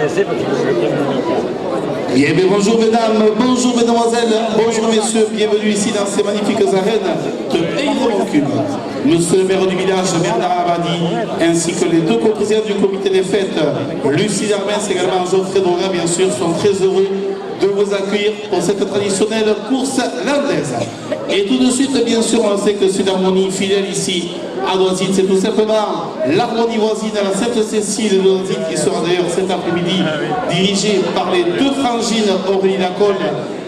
connaissez parce que c'est le premier week-end. Bien, bonjour mesdames, bonjour mesdemoiselles, bonjour messieurs, bienvenue ici dans ces magnifiques arènes de Aigre-Moncune. Monsieur le maire du village, Bernard Abadi, ainsi que les deux co-présidents du comité des fêtes, Lucie Darmens et également Geoffrey Droga, bien sûr, sont très heureux de vous accueillir pour cette traditionnelle course landaise. Et tout de suite, bien sûr, on sait que c'est l'harmonie fidèle ici à Doisine, c'est tout simplement l'harmonie voisine à la Sainte-Cécile de Doisine qui sera d'ailleurs cet après-midi dirigée par les deux frangines Aurélie Lacolle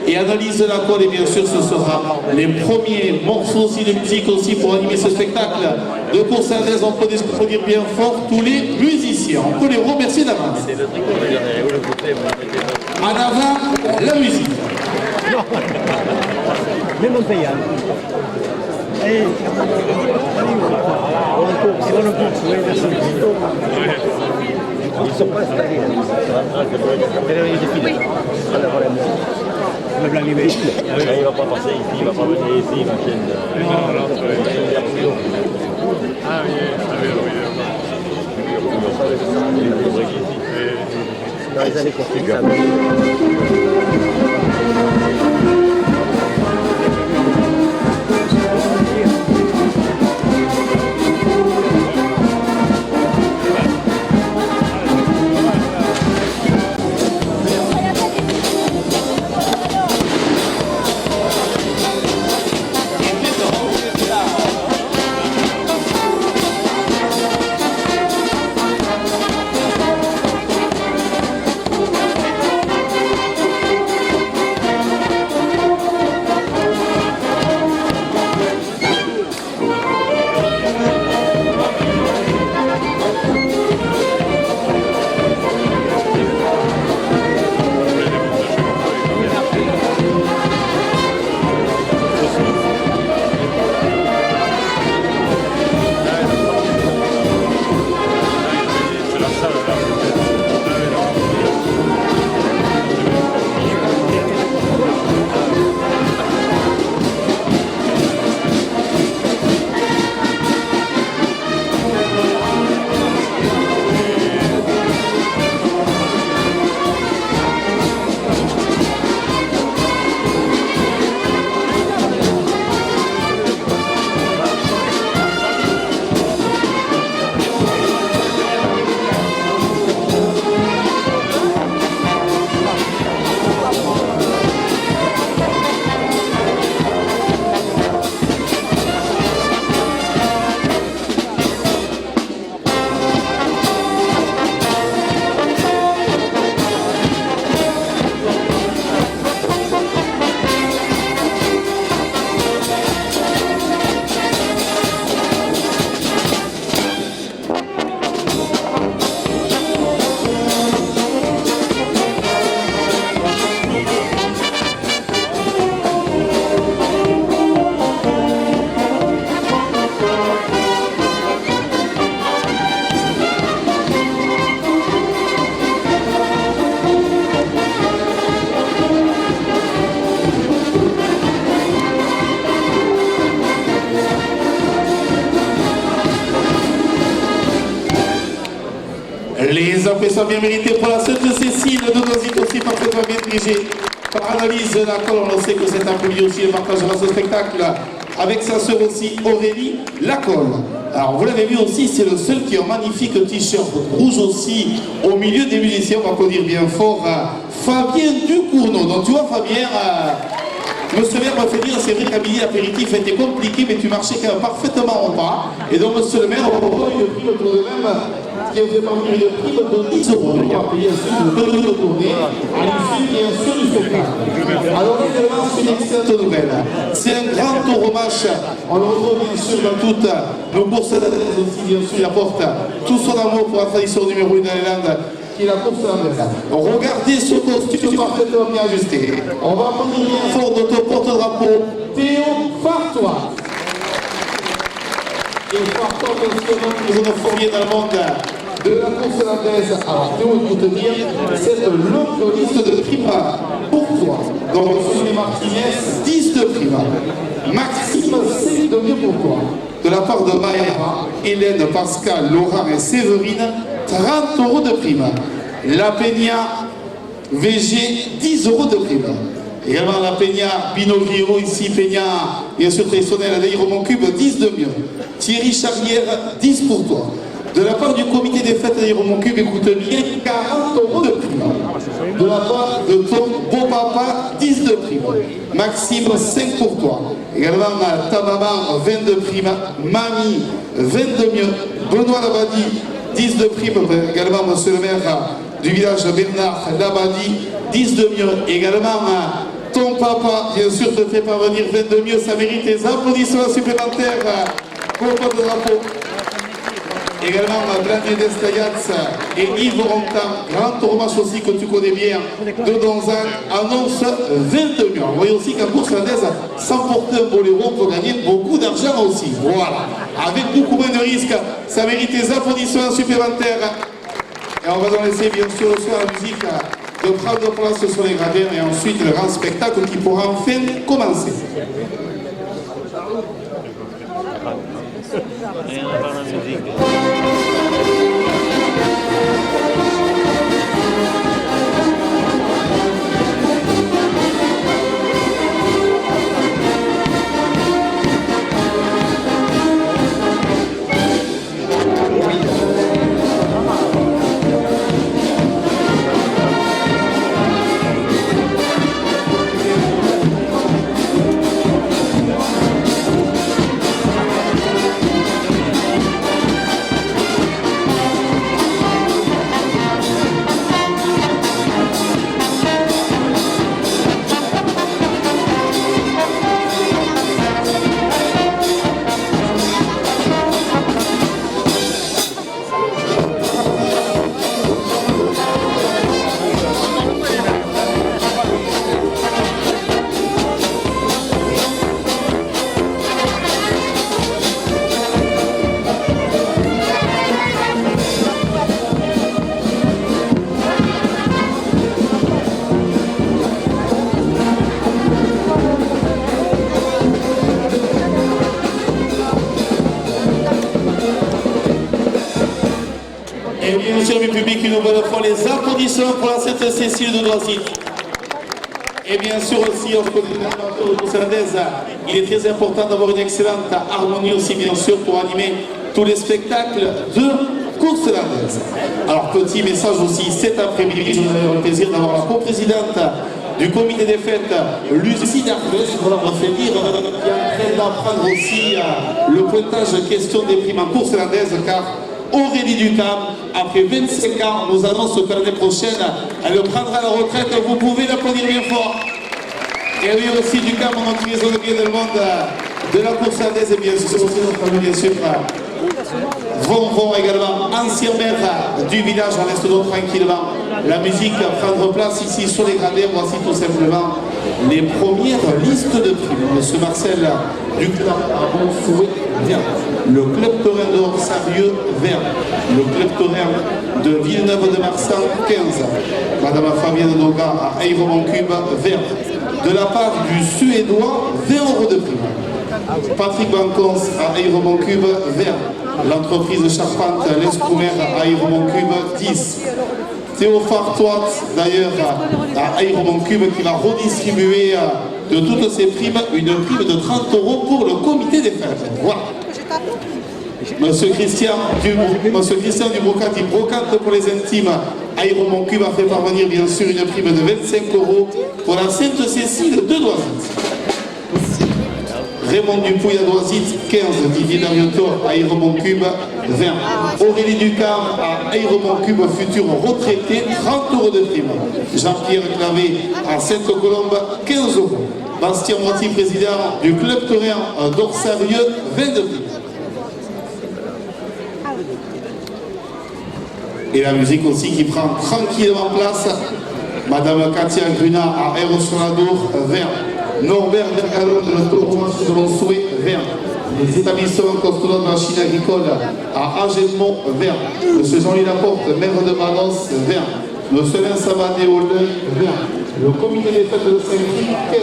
et Analyse Lacolle, et bien sûr ce sera les premiers morceaux aussi de musique aussi pour animer ce spectacle de course landaise. On peut dire bien fort tous les musiciens, on peut les remercier d'avance. En avant la musique. Mais Montpellier. Ils sont pas installés. Il va pas passer ici, il va pas venir ici, machine. Ah oui, dans les années constituables. Les applaudissements bien mérités pour la Sainte-Cécile de Doisine, aussi parfaitement bien dirigée par Analyse Lacolle. On sait que cet après-midi aussi elle partagera ce spectacle avec sa sœur aussi Aurélie Lacolle. Alors vous l'avez vu aussi, c'est le seul qui a un magnifique t-shirt rouge aussi au milieu des musiciens. On va applaudir bien fort Fabien Ducournau. Donc tu vois Fabien, monsieur le maire m'a fait dire, c'est vrai qu'à midi l'apéritif était compliqué, mais tu marchais quand même parfaitement en pas. Et donc monsieur le maire, on va proposer une prime tout de même qui a fait parvenir une prime de 10 euros. On va payer ensuite de tournée à l'issue bien sûr du spectacle. Alors évidemment, c'est une excellente nouvelle. C'est un grand tour-match. On le retrouve bien sûr dans toutes nos courses d'adresse aussi, bien sûr, il apporte tout son amour pour la tradition numéro 1 dans les Landes, qui est la course landaise. Regardez ce costume parfaitement bien ajusté. On va prendre bien fort notre porte-drapeau, Théo Fartois. Et Fartois, bien sûr, nous avons formé dans le monde de la course landaise. Alors, Théo, pour te dire, c'est une longue liste de primes pour toi. Donc, Sophie Martinez, 10 de primes. Maxime, 7 de mieux pour toi. De la part de Maëva, Hélène, Pascal, Laura et Séverine, 30 euros de prime. La Peña VG, 10 € de prime. Également la Peña Pinocchio, ici Peña, bien sûr traditionnelle d'Aéro Cube, 10 de mieux. Thierry Charrière, 10 pour toi. De la part du comité des fêtes d'Aéro Cube, écoute bien, 40 € de prime. De la part de ton beau papa, 10 de prime. Maxime, 5 pour toi. Également ta maman, 20 de prime. Mamie, 20 de mieux. Benoît Labadie, 10 de prime. Également monsieur le maire du village Bernard Labadie, 10 de mieux. Également ton papa, bien sûr, te fait parvenir 20 de mieux. Ça mérite des applaudissements supplémentaires pour le drapeau. Également Blandier Destayats et Yves Rontan, grand tourmage aussi que tu connais bien, de Donzan, annonce 22 millions. Vous voyez aussi qu'en course landaise, s'emporter un boléro, on peut gagner beaucoup d'argent aussi. Voilà, avec beaucoup moins de risques, ça mérite des applaudissements supplémentaires. Et on va donc laisser bien sûr le soir la musique de prendre place sur les gradins et ensuite le grand spectacle qui pourra enfin commencer. Rien à part la musique. Et bien sûr, le public, une nouvelle fois, les applaudissements pour la Sainte Cécile de Noisy. Et bien sûr aussi, entre les courses landaises, il est très important d'avoir une excellente harmonie aussi, bien sûr, pour animer tous les spectacles de courses landaises. Alors, petit message aussi, cet après-midi, je vais avoir le plaisir d'avoir la coprésidente du comité des fêtes, Lucie Darclès, pour la refait dire, qui est en train d'apprendre aussi le pointage question des primes en courses landaises, car Aurélie Ducam, après 25 ans, nous annonce que l'année prochaine, elle prendra la retraite. Vous pouvez l'applaudir bien fort. Et oui, aussi Ducam, notre trésorier dans le monde de la course landaise, et bien sûr, aussi notre famille, bien sûr. Vont également, ancien maire du village, on laisse donc tranquillement la musique prendre place ici sur les gradins. Voici tout simplement les premières listes de primes. Monsieur Marcel Duclam à Montsouet, vient. Le club taurin de Orsarieux, vert. Le club taurin de Villeneuve-de-Marsan, 15. Madame Fabienne Doga à Aéro-Cube, vert. De la part du Suédois, 20 € de prime. Patrick Bancons à Aéro-Cube, vert. L'entreprise charpente l'Escoumer à Aéro-Cube, 10. Théo Fartoit, d'ailleurs, à Aéro-Cube, qui va redistribuer de toutes ses primes une prime de 30 € pour le comité des fêtes. Voilà. Monsieur Christian Dubrocat, il brocante pour les intimes. Aéro-Cube a fait parvenir bien sûr une prime de 25 € pour la Sainte Cécile de Doisy. Raymond Dupouille à Doisy, 15. Didier Dariotor à Aéro-Cube, 20. Aurélie Ducam à Aéro-Cube, futur retraité, 30 € de prime. Jean-Pierre Clavé à Sainte-Colombe, 15 €. Bastien Moiti, président du club taurin d'Orsarieux, 20 de prime. Et la musique aussi qui prend tranquillement place. Madame Katia Gruna à Aéro-sur-la-Dour, 20. Norbert Vergalon de l'Autonomie de Montsouet, 20. Les établissements construisant de machines agricoles à Agenmont, 20. Monsieur Jean-Louis Laporte, maire de Manos, 20. Monsieur Vincent Badé-Aulin, 20. Le comité des fêtes de Saint-Gilles, 15.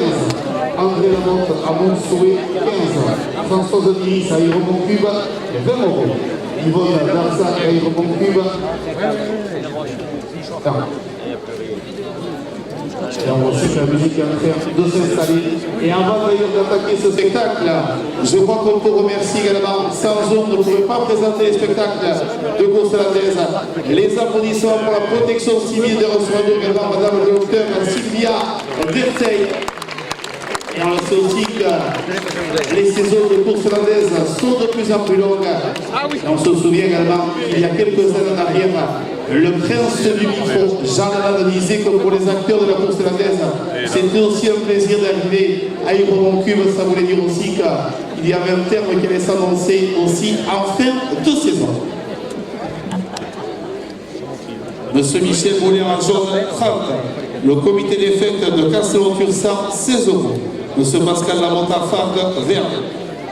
André Lamotte à Montsouet, 15. Françoise Diris à Aéro-Cube, 20 €. Yvonne Darzac à Aéro-Cube, Et on va suivre la musique qui est en train de s'installer. Et avant d'ailleurs d'attaquer ce spectacle, je crois qu'on peut remercier également, sans eux, on ne pouvait pas présenter les spectacles de course hollandaise. Les applaudissements pour la protection civile de Roswando, également Madame le docteur Sylvia Derteil. Et on sait aussi que les saisons de course hollandaise sont de plus en plus longues. Et on se souvient également qu'il y a quelques années en arrière, le prince du micro, Jean Lalande, disait que pour les acteurs de la course hollandaise, c'était aussi un plaisir d'arriver à Hydro-Cube. Ça voulait dire aussi qu'il y avait un terme qui allait s'annoncer aussi en fin de saison. Monsieur Michel Boulet en jaune 30, le comité des fêtes de Castelon-Tursan 16 €. Monsieur Pascal Lamonta-Fargue vert.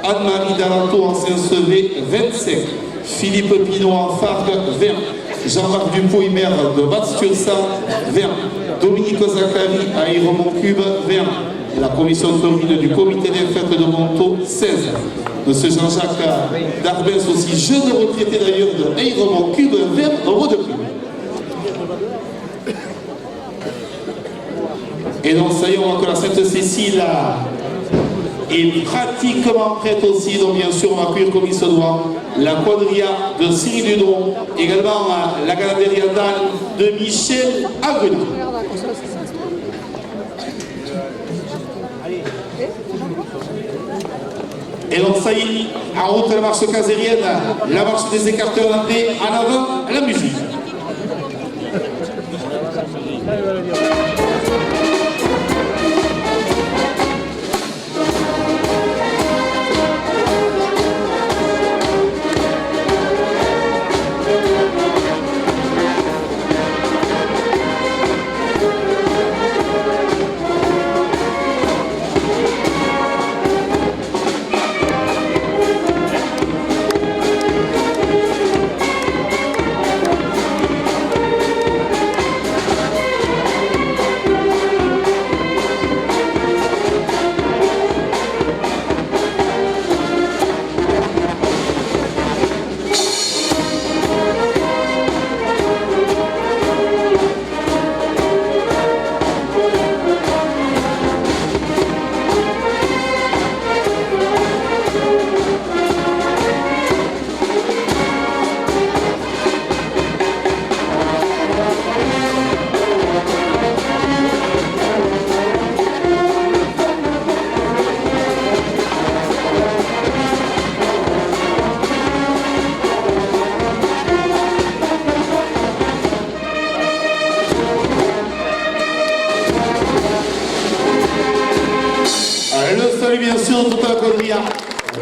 Anne-Marie Daranto en Saint-Sevé 25. Philippe Pinot en Fargue vert. Jean-Marc Dupont-Imer de Batz-Tursan vert. Dominique Zachary à Hydro-Cube vert. La commission taurine du comité des fêtes de Montaut 16. Monsieur Jean-Jacques Darbès aussi, jeune retraité d'ailleurs de Hydro-Cube vert au de Cube. Et donc ça y est, on voit que la Sainte-Cécile est pratiquement prête aussi. Donc bien sûr, on va accueillir comme il se doit la quadrilla de Cyril Dudron, également la galaderia d'Anne de Michel Agrenat. Et donc ça y est, en route la marche casérienne, la marche des écarteurs hollandais, en avant la musique. Bien sûr, toute la quadrilla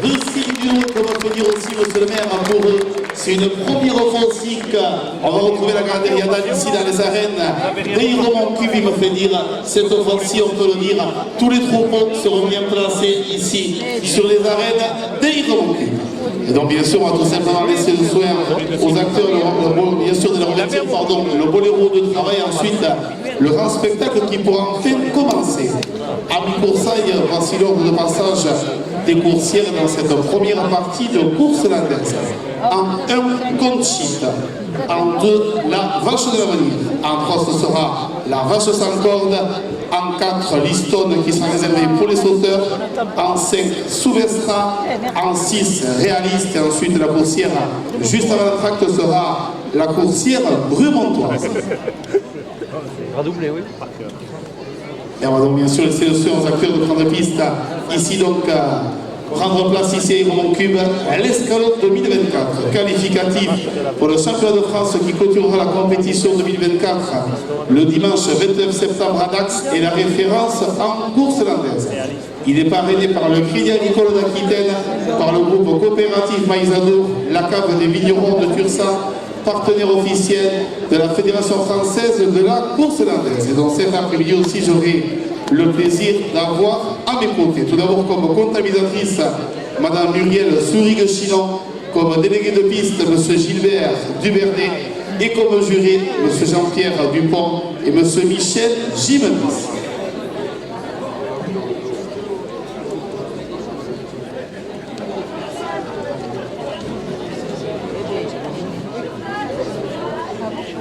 de Cyril, comme on peut dire aussi, monsieur le maire, pour eux, c'est une première fois aussi qu'on va retrouver la galaderia d'Anne ici dans les arènes d'Hydro-Cube, il me fait dire, cette fois-ci, on peut le dire, tous les troupeaux seront bien placés ici, sur les arènes d'Hydro-Cube. Et donc, bien sûr, on va tout simplement laisser le soin aux acteurs, bien sûr, de leur remercier, pardon, le boléro de travail, ensuite, le grand spectacle qui pourra enfin commencer. À mi-coursaille, voici l'ordre de passage des coursières dans cette première partie de course hollandaise. En 1, Conchita. En 2, la vache de l'avenir. En 3, ce sera la vache sans corde. En 4, Liston qui sera réservé pour les sauteurs. En 5, Souvestra. En 6, Réaliste. Et ensuite, la coursière, juste avant l'entracte, sera la coursière brumontoise. Redoublé, oui. Et on va donc bien sûr laisser le soin aux acteurs de prendre piste. Ici donc, prendre place ici à Hydro-Cube, l'escalope 2024, qualificatif pour le championnat de France qui clôturera la compétition 2024 le dimanche 29 septembre à Dax et la référence en course hollandaise. Il est parrainé par le Crédit Agricole d'Aquitaine, par le groupe coopératif Maïsado, la cave des vignerons de Tursan, partenaire officiel de la Fédération française de la course hollandaise. Et dans cet après-midi aussi, j'aurai le plaisir d'avoir à mes côtés, tout d'abord comme comptabilisatrice, Madame Muriel Sourigue-Chinon, comme délégué de piste, Monsieur Gilbert Dubernay, et comme juré, Monsieur Jean-Pierre Dupont et Monsieur Michel Gimenez.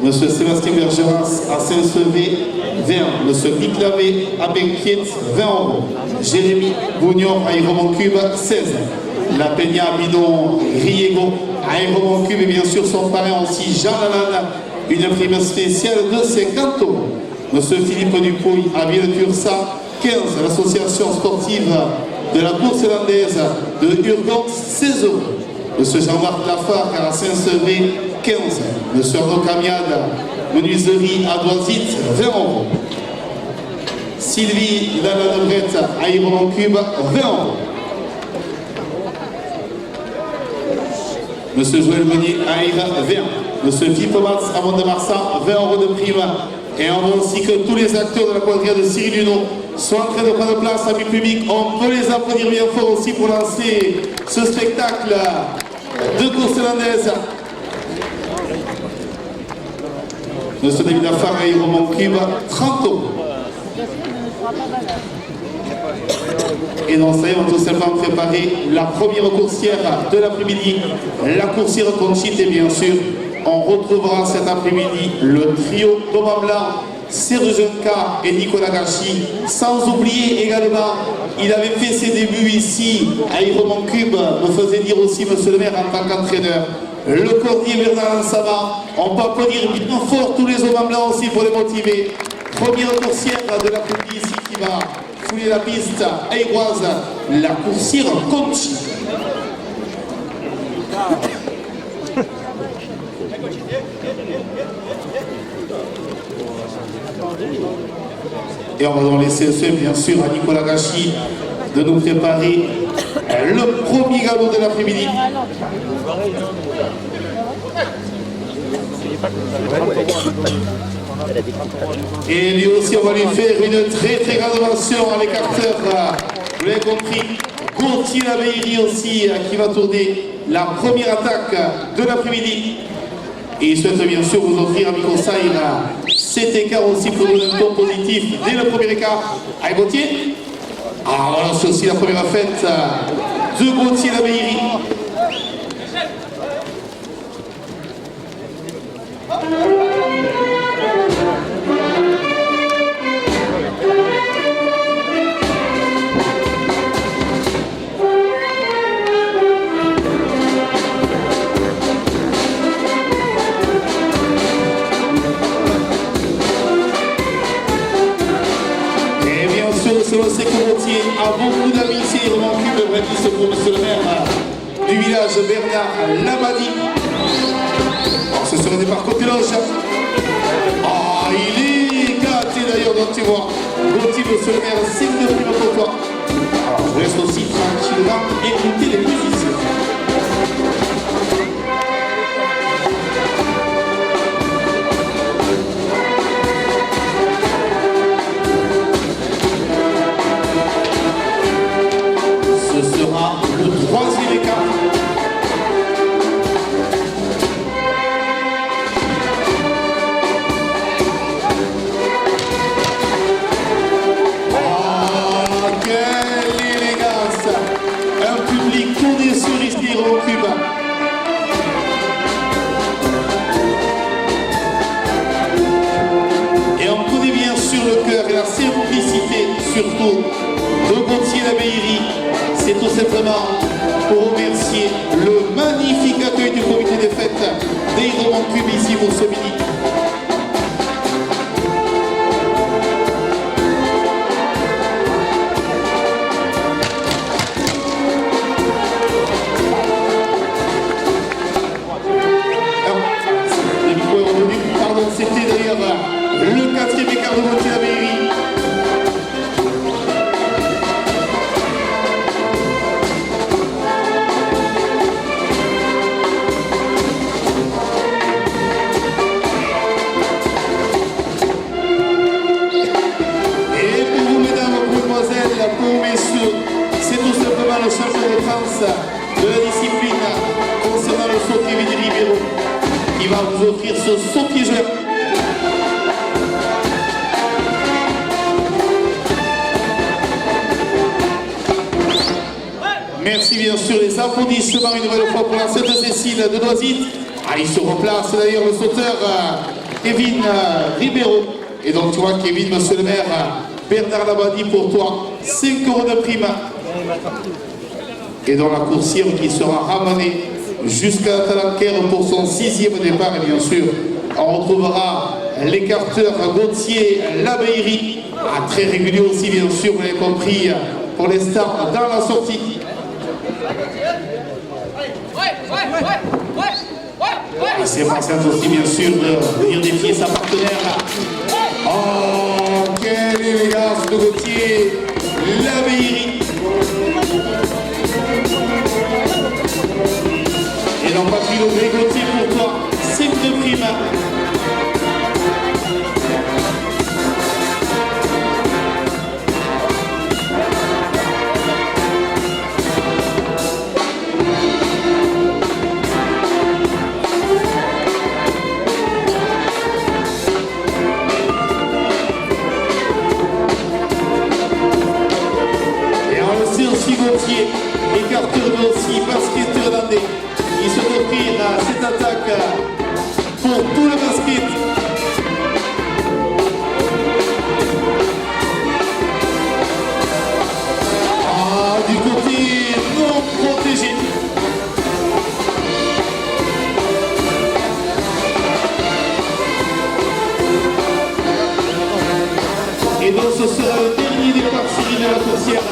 Monsieur Sébastien Bergeras à Saint-Sevé, 20. Monsieur Nick Lavé à Benquiet, 20 euros. Jérémy Bougnon à Aéromont-Cube, 16. La Peña Bidon Riego à Aéromont-Cube et bien sûr son parrain aussi Jean Lalande, une prime spéciale de 50 euros. Monsieur Philippe Dupouille à Ville-Tursa, 15. L'association sportive de la course landaise de Urgence, 16 euros. Monsieur Jean-Marc Lafargue à Saint-Sevé, 15. Monsieur Arnaud Camiade, menuiserie à Doisite, 20 euros. Sylvie Lana-Debrette à Aéromont-Cube, 20 euros. Monsieur Joël Meunier à Aïra, 20. Monsieur Philippe Mats à Mont-de-Marsan, 20 euros de prime. Et on voit aussi que tous les acteurs de la quadrille de Cyril Luneau sont en train de prendre place à public. On peut les applaudir bien fort aussi pour lancer ce spectacle de course landaise. Monsieur David Afar à Aéromont-Cube, 30 euros. Et donc ça y est, on va tout simplement préparer la première coursière de l'après-midi, la coursière Conchite, et bien sûr, on retrouvera cet après-midi le trio Thomas Blanc, Serge Junca et Nicolas Gachi. Sans oublier également, il avait fait ses débuts ici à Aéromont-Cube, me faisait dire aussi monsieur le maire en tant qu'entraîneur. Le cordier Bernard Ansama, on peut applaudir bien fort tous les hommes blancs aussi pour les motiver. Première coursière de l'après-midi ici qui va fouiller la piste aéroise, la coursière Conchi. Et on va donc laisser bien sûr à Nicolas Gachi de nous préparer le premier galop de l'après-midi. Et lui aussi, on va lui faire une très grande mention à l'écarteur. Vous l'avez compris, Gauthier Laveillerie aussi qui va tourner la première attaque de l'après-midi. Et il souhaite bien sûr vous offrir un micro-sign, cet écart aussi pour donner un ton positif dès le premier écart. Allez Gauthier. Ah voilà, c'est aussi la première fête de Gauthier Laveillerie. Selon ses courtiers, a beaucoup d'amitié et remoncules, le vrai pour monsieur le maire du village Bernard Labadi. Alors, ce serait des par côté loge. Ah, il est gâté d'ailleurs, donc tu vois. Gauthier, monsieur le maire, 5 de prime pour toi. Alors, je reste aussi tranquillement écouter les musiciens. Ce sera le troisième écart. Oh, quelle élégance! Un public tourné sur ici au Cube. Et on connaît bien sûr le cœur et la simplicité, surtout, de Gauthier Laveillerie. C'est tout simplement pour remercier le magnifique accueil du comité des fêtes d'Aéromont-Cube ici pour ce midi. Le micro est revenu, pardon, c'était d'ailleurs le 4e écart de Gauthier Laveillerie. Pour messieurs, c'est tout simplement le champion de France de la discipline concernant le saut Kevin Ribeiro qui va vous offrir ce saut piégeur. Merci bien sûr, les applaudissements une nouvelle fois pour la Sainte-Cécile de Doisite. Ah, il se replace d'ailleurs le sauteur Kevin Ribeiro. Et donc tu vois Kevin, monsieur le maire, Bernard Labadie pour toi, 5 € de prime. Et dans la coursière qui sera ramenée jusqu'à Talanquère pour son 6e départ. Et bien sûr, on retrouvera l'écarteur Gauthier Labeyri, très régulier aussi bien sûr, vous l'avez compris, pour les stars dans la sortie. Il s'impatiente aussi bien sûr de venir défier sa partenaire. Oh, quelle élégance de Gauthier Labeyri. Et dans Patrick Laugré, Gauthier pour toi, 5 de prime. Gauthier, écarteur mais aussi basket irlandais. Il se offrir cette attaque pour tout le basket. Du côté non protégé. Et donc ce sera le dernier départ Cyril de la coursière.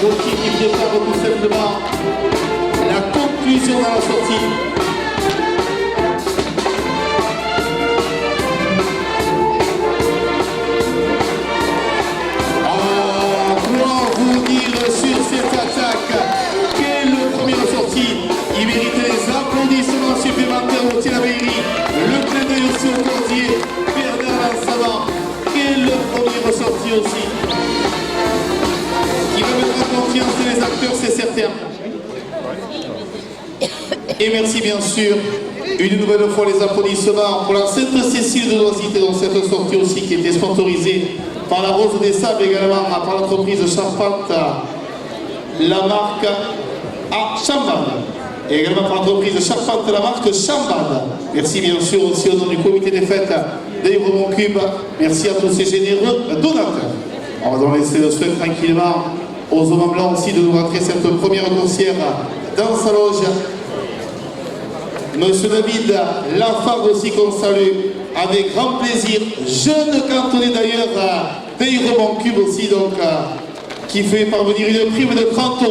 Gauthier qui prépare tout simplement la conclusion dans la sortie. Comment vous dire sur cette attaque? Quelle première sortie! Il mérite les applaudissements supplémentaires au Labeyri. Le clin d'œil aussi au Cordier. Bernard Lansavant. Quelle première sortie aussi! Qui va mettre en confiance les acteurs, c'est certain. Et merci bien sûr, une nouvelle fois les applaudissements pour la Sainte-Cécile de Noisy dans cette sortie aussi qui était sponsorisée par la Rose des Sables également, par l'entreprise Charpente, la marque Chambad. Et également par l'entreprise Charpente, la marque Chambad. Merci bien sûr aussi au nom du comité des fêtes d'Aérodrome Cube. Merci à tous ces généreux donateurs. On va donc laisser le soin tranquillement aux hommes blancs aussi de nous rentrer cette première coursière dans sa loge. Monsieur David Lafargue aussi qu'on salue avec grand plaisir. Jeune cantonné d'ailleurs d'Aérodrome Cube aussi donc qui fait parvenir une prime de 30 €.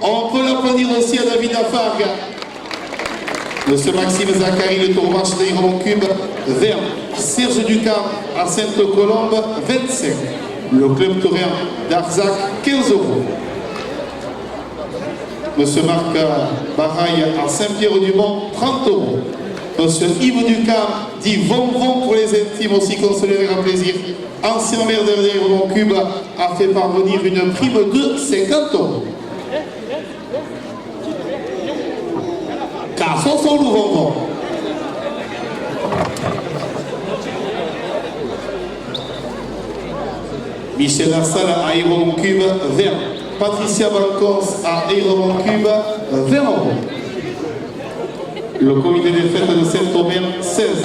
On peut l'applaudir aussi à David Lafargue. Monsieur Maxime Zachary, le tourmatch d'Aérodrome Cube vert. Serge Ducam à Sainte-Colombe 25. Le club taurin d'Arzac, 15 €. Monsieur Marc Baraille à Saint-Pierre-du-Mont, 30 €. Monsieur Yves Ducam dit Von pour les intimes aussi, qu'on se avec un plaisir. Ancien maire d'Aérodrome Cube a fait parvenir une prime de 50 €. Car son Von. Michel Lassalle à Aérodrome Cube, 20. Patricia Balcons à Aérodrome Cube, 20 €. Le comité des fêtes de Saint-Omer, 16.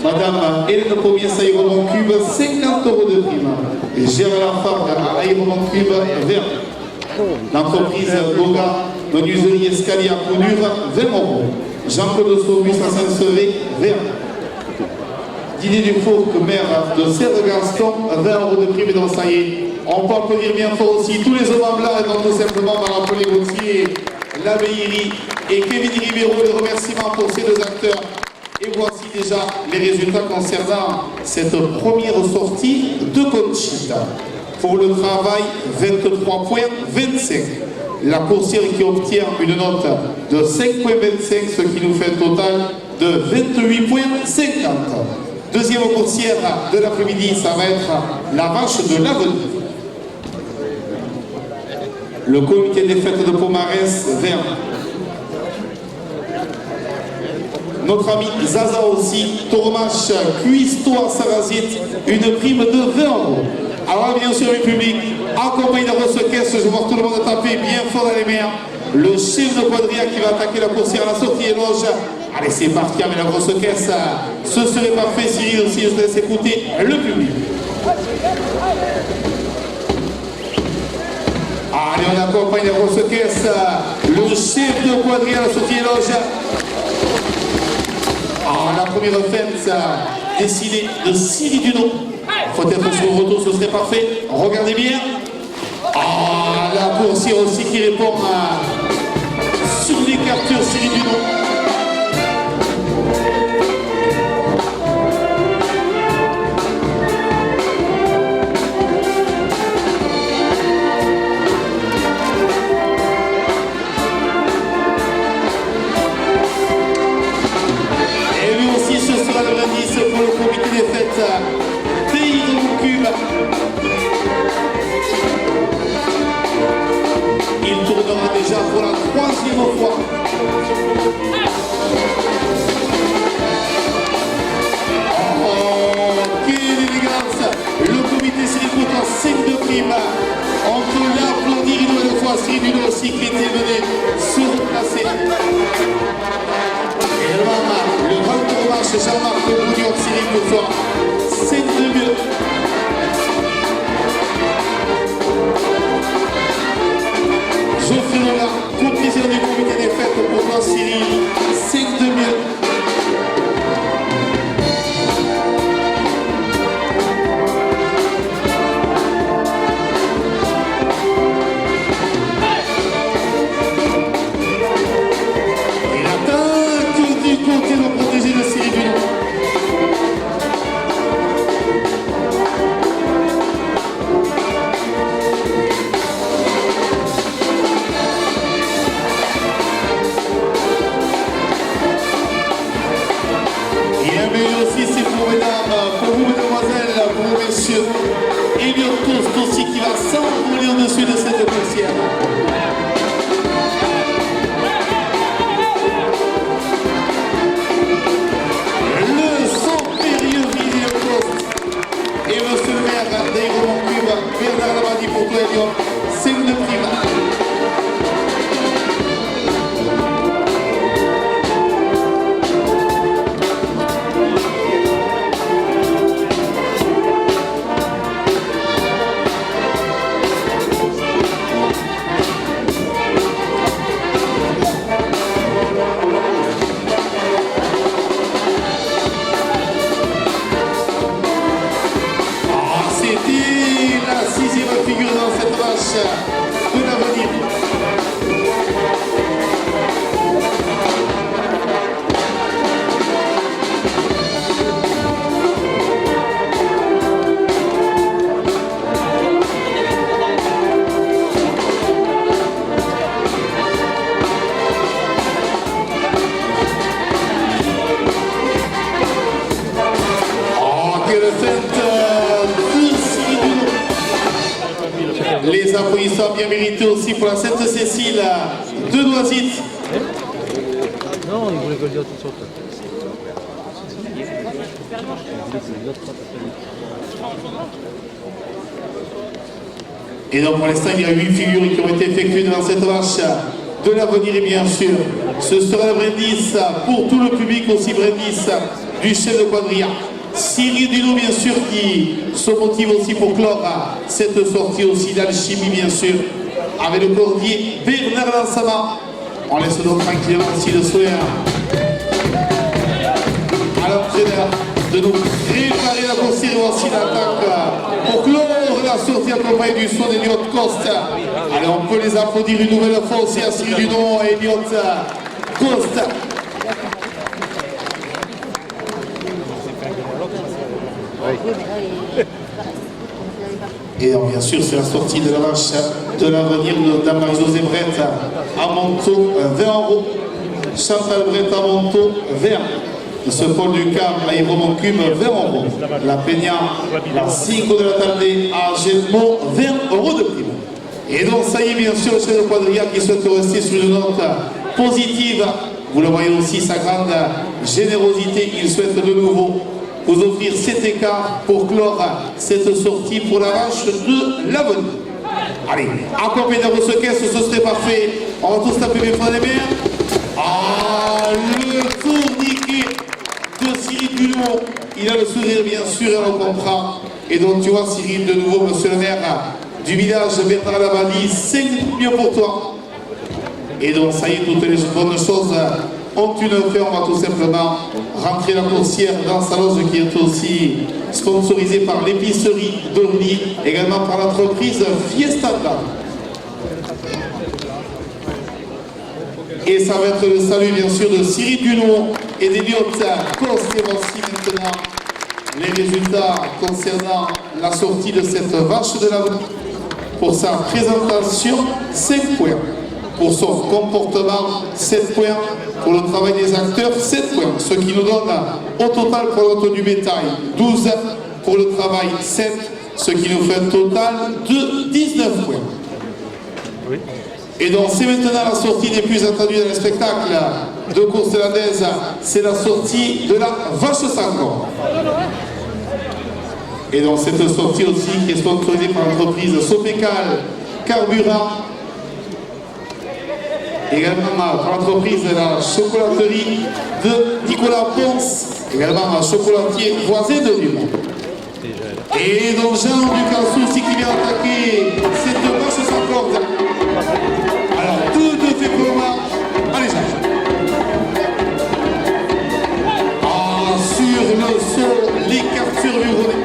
Madame Hélène Pommier à Aérodrome Cube, 50 € de prime. Et Gérard Lafargue à Aérodrome Cube, 20. L'entreprise Boga, menuiserie escalier à Coudure, 20 €. Jean-Claude Saubus à Saint-Sevé, 20. Didier Dufour, maire de Serre-Gaston, 20 € de prime, et donc ça y est. On peut applaudir bien fort aussi tous les hommes blancs, et donc tout simplement on va rappeler Gauthier Labeyri et Kevin Ribeiro, les remerciements pour ces deux acteurs. Et voici déjà les résultats concernant cette première sortie de Conchita. Pour le travail, 23,25. La coursière qui obtient une note de 5,25, ce qui nous fait un total de 28,50. Deuxième coursière de l'après-midi, ça va être la vache de l'avenir. Le comité des fêtes de Pomarès, vert. Notre ami Zaza aussi, Tourmache, Cuisto à Sarazit, une prime de 20 €. Alors bien sûr le public, accompagné de votre caisse, je vois tout le monde taper bien fort dans les mains. Le chef de quadrilla qui va attaquer la coursière à la sortie des loges. Allez, c'est parti avec la grosse caisse. Ce serait parfait, Cyril aussi, je te laisse écouter le public. Allez, on accompagne la grosse caisse. Le chef de quadrilla à la sortie des loges. La première fête décidée de Cyril Duno. Faut être sur le retour, ce serait parfait. Regardez bien. La coursière aussi qui répond sur les captures Cyril Duno. Et lui aussi, ce sera le indice pour le comité des fêtes. Pays de mon cube. Il tournera déjà pour la 3e fois. Quelle élégance! Le comité Cyril Duno en 5 de prime. On peut l'applaudir une nouvelle fois. Cyril Duno aussi qui était venu surpasser. Et le grand tournage Jean-Marc Bougnon, Cyril Duno, 5 de mieux. Geoffrey Lola, co-président du comité des fêtes pour toi Cyril, 5 de mieux. Et l'attaque du côté de protéger de Cyril Duno. Aussi c'est pour mesdames, pour vous mesdemoiselles, pour vous messieurs. Elliot Toast aussi qui va s'envoler au-dessus de cette coursière. Le supérieur Elliot Toast et monsieur le maire d'Aéro-Moncube, Bernard Lamadi pour toi Elliot, 5 de prime. De l'avenir. Quelle fête de Cyril Duno. Les applaudissements bien mérités aussi pour la Sainte-Cécile de Noisy. Non, il voulait pas le dire tout de suite. Et donc pour l'instant, il y a 8 figures qui ont été effectuées devant cette vache de l'avenir et bien sûr, ce sera le brindis pour tout le public aussi, brindis du chef de quadrilla. Cyril Duno bien sûr qui se motive aussi pour clore cette sortie aussi d'alchimie bien sûr avec le cordier Bernard Lansama. On laisse donc tranquillement aussi le soin à l'entraîneur de nous préparer la coursière et aussi l'attaque pour clore la sortie accompagnée du son d'Eliot Costa. Allez, on peut les applaudir une nouvelle fois aussi à Cyril Duno et Eliot Costa. Et donc, bien sûr, c'est la sortie de la vache de l'avenir de Dame Marie-Josée Brett à Montaut, 20 €. Chantal Brett à Montaut, 20 €. Ce Paul Ducam à Aéro-Moncube, 20 €. La Peña, la Cinco de la Tarde à Gelmont, 20 € de prime. Et donc, ça y est, bien sûr, le chef de quadrilla qui souhaite rester sur une note positive. Vous le voyez aussi, sa grande générosité, il souhaite de nouveau vous offrir 7 écarts pour clore cette sortie pour la vache de l'avenir. Allez, accompagné de ce caisse, ce serait parfait. On va tous taper mes frères et mères. Ah, le tourniquet de Cyril Dulon. Il a le sourire, bien sûr, et on comprend. Et donc, tu vois, Cyril, de nouveau, monsieur le maire du village Bernard Lavandi, 5 millions pour toi. Et donc, ça y est, toutes les bonnes choses ont une fin. On va tout simplement rentrer la coursière dans sa loge qui est aussi sponsorisée par l'épicerie d'Orly, également par l'entreprise Fiesta Blanc. Et ça va être le salut, bien sûr, de Cyril Dulon et d'Eliott Coste. Et voici maintenant les résultats concernant la sortie de cette vache de l'avenir. Pour sa présentation, 5 points. Pour son comportement, 7 points. Pour le travail des acteurs, 7 points. Ce qui nous donne au total pour l'auto du bétail, 12. Pour le travail, 7. Ce qui nous fait un total de 19 points. Oui. Et donc c'est maintenant la sortie des plus attendus dans le spectacle de course landaise. C'est la sortie de la vache sans corps. Et donc cette sortie aussi qui est sponsorisée par l'entreprise Sopécal Carburant. Également par l'entreprise de la chocolaterie de Nicolas Ponce. Également un chocolatier voisin de Lyon. Et donc Jean Ducassou aussi qui vient attaquer cette vache sans corde. Alors tout de fait pour moi. Allez Jean. Ah, sur le sol, les captures muronnées.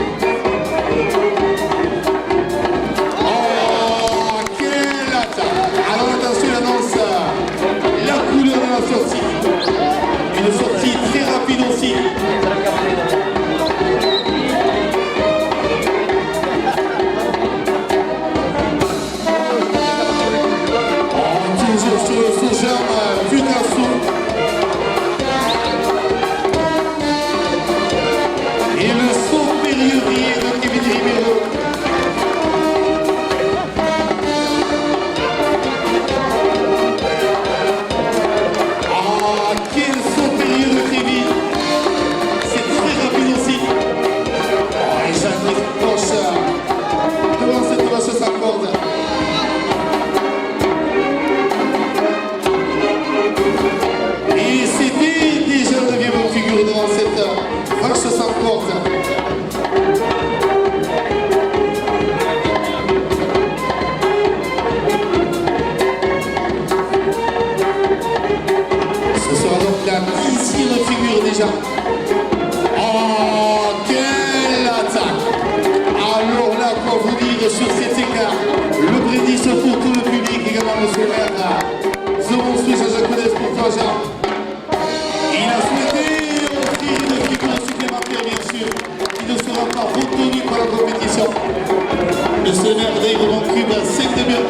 Une sortie très rapide aussi. Toujours sur le soja, Ducassou. Et le saut périllurier de Kevin Ribeiro. Et c'était déjà le deuxième figure devant cette vache sans corde. Ce sera donc la 10e figure déjà. Oh, quelle attaque! Alors là, quoi vous dire sur cet écart? Le prédice pour tout le public, également le souverain. Ce monstre, Jean-Jacques Codès pour toi, Jean. Il a souhaité offrir une figure supplémentaire, bien sûr, qui ne sera pas retenue par la compétition. Le sonneur d'Aérodon Cube, 5 de mieux.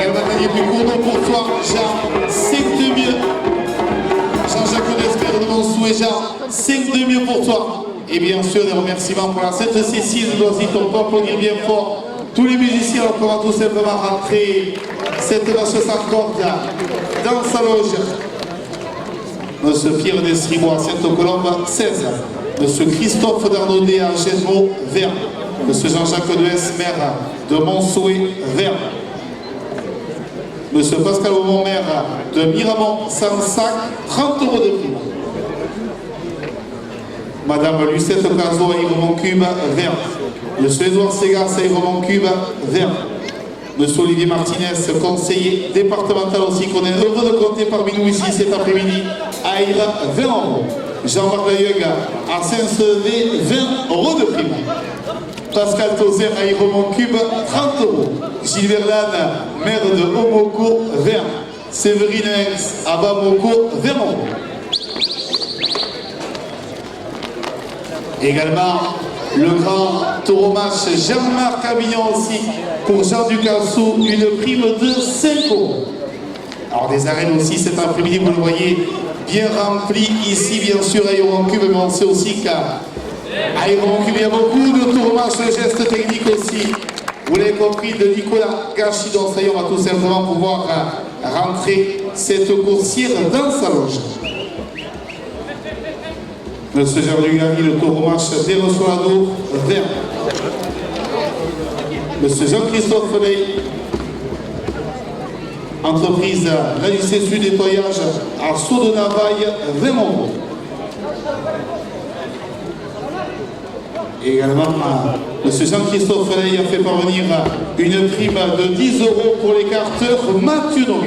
Il va gagner plus court pour toi, Jean. 5 de mieux. Jean-Jacques Codès, père de Montsou et Jean. 5 de mieux pour toi. Et bien sûr, des remerciements pour la Sainte-Cécile. Nous aussi, on peut applaudir bien fort tous les musiciens. On va tout simplement rentrer cette vache sans corde dans sa loge. Monsieur Pierre Desribois, Sainte-Colombe, 16. Monsieur Christophe Darnaudet, à Gémeaux, vert. Monsieur Jean-Jacques Deès, maire de Montsouet, vert. Monsieur Pascal Aumont, maire de Miramont, Sansac, 30 € de prix. Madame Lucette Cazo, Aérodon Cube, vert. Monsieur Edouard Segas, Aérodon Cube, vert. Monsieur Olivier Martinez, conseiller départemental aussi, qu'on est heureux de compter parmi nous ici cet après-midi, Aïr, 20 €. Jean-Marc Layeug, à Saint-Sevé, 20 € de prime. Pascal Tozer, Aérodon Cube, 30 €. Gilles Verlane, maire de Omoko, 20. Séverine Henx, à Bamoko, 20 €. Également, le grand taureau-match Jean-Marc Avignon aussi, pour Jean Ducassou, une prime de 5 €. Alors des arènes aussi cet après-midi, vous le voyez, bien rempli ici, bien sûr, à Aérodon Cube, mais on sait aussi qu'à Aérodon Cube, il y a beaucoup de taureau-match, de gestes techniques aussi. Vous l'avez compris, de Nicolas Gachi, donc ça y est, on va tout simplement pouvoir rentrer cette coursière dans sa loge. Monsieur Jean-Luc Gary, le taureau match d'Erosolado, vert. Monsieur Jean-Christophe Foley, entreprise la lycée Sud Nettoyage à Saut de Navaille, Vémont. Également, monsieur Jean-Christophe Foley a fait parvenir une prime de 10 € pour les carteurs Mathieu Nogues.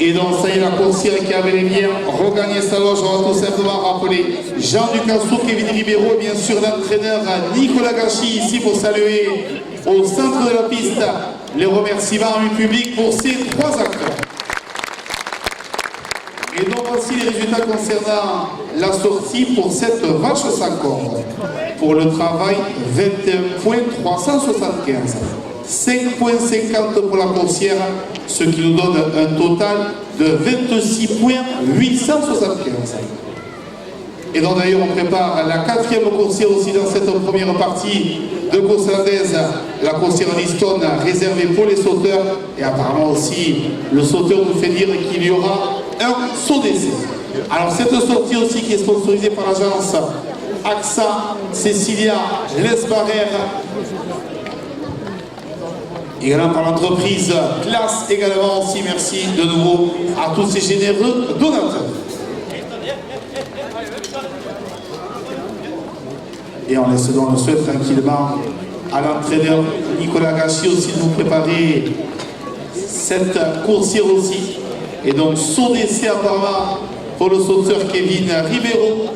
Et donc, ça y est, la coursière qui avait les biens regagné sa loge. On va tout simplement rappeler Jean Ducassou, Kevin Ribeiro et bien sûr l'entraîneur Nicolas Gachi ici pour saluer au centre de la piste les remerciements du public pour ces 3 acteurs. Et donc, voici les résultats concernant la sortie pour cette vache sans corps. Pour le travail, 21,375. 5,50 pour la coursière, ce qui nous donne un total de 26,875. Et donc d'ailleurs on prépare la 4e coursière aussi dans cette première partie de course landaise, la coursière Liston réservée pour les sauteurs. Et apparemment aussi le sauteur nous fait dire qu'il y aura un saut d'essai. Alors cette sortie aussi qui est sponsorisée par l'agence AXA, Cécilia Lesbarère, également par l'entreprise Classe, également aussi merci de nouveau à tous ces généreux donateurs. Et on laisse donc le souhait tranquillement à l'entraîneur Nicolas Gachi aussi de nous préparer cette coursière aussi. Et donc saut d'essai apparemment pour le sauteur Kevin Ribeiro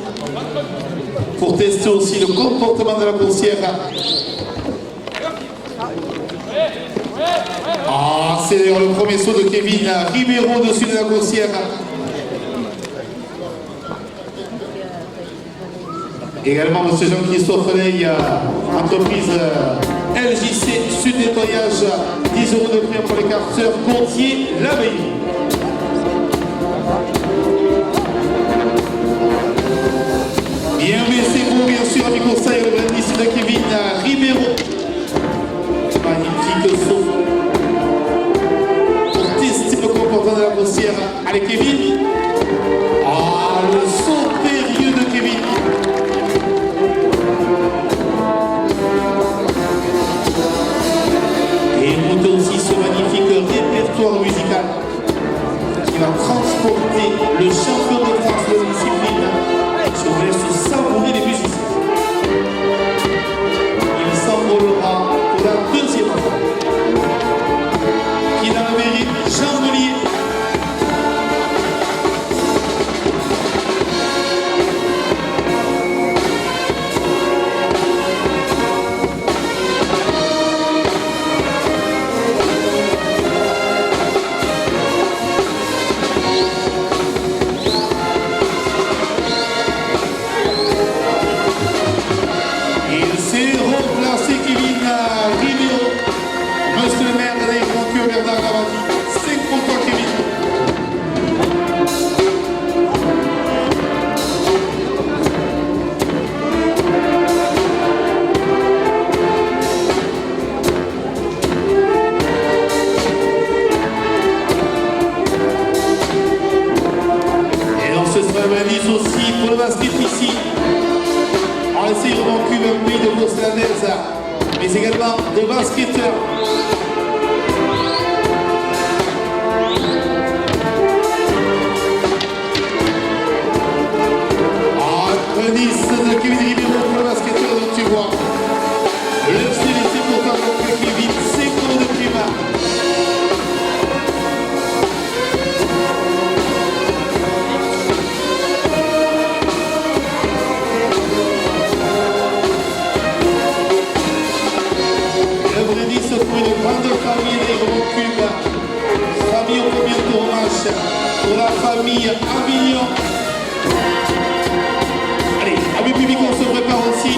pour tester aussi le comportement de la coursière. Ah, c'est le premier saut de Kevin Ribeiro dessus de la coursière. Également, M. Jean-Christophe Foley, entreprise LJC Sud Nettoyage, 10 € de prix pour les carteurs Courtier l'Abbaye. Bien, mais c'est vous, bien sûr, avec conseil, le brindis de Kevin Ribeiro. Magnifique saut. Pour tester le comportement de la coursière. Allez, Kevin. Ah, le saut périlleux de Kevin. Et écoutez aussi ce magnifique répertoire musical qui va transporter le champion de France de la discipline. Je vous laisse savourer les musiciens. Il s'envolera pour la 2e fois. Qui dans le mérite, Jean Melier. Aussi pour le basket ici, on essaye de vaincre un pays de course landaise, mais également des basketteurs. Un 10 de Kevin Ribeiro pour le basketteur, donc tu vois. Le CDC pour toi, donc Kevin, 5 € de prima. Pour une grande famille des gros cubes, famille au premier tournage, pour la famille Avignon. Allez, amis public, on se prépare aussi.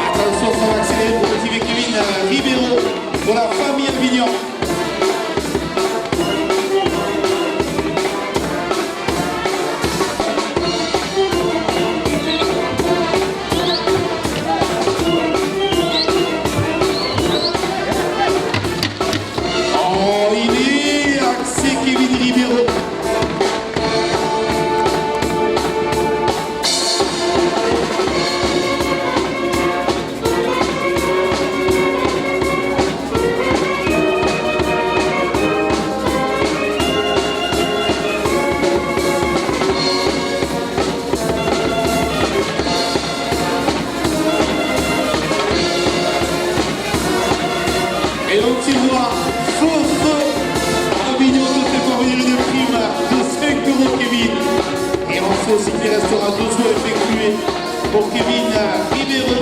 Attention, ça va accélérer pour motiver Kevin Ribeiro, pour la famille Avignon. Attention aussi qu'il restera 2 sauts effectués pour Kevin Ribeiro.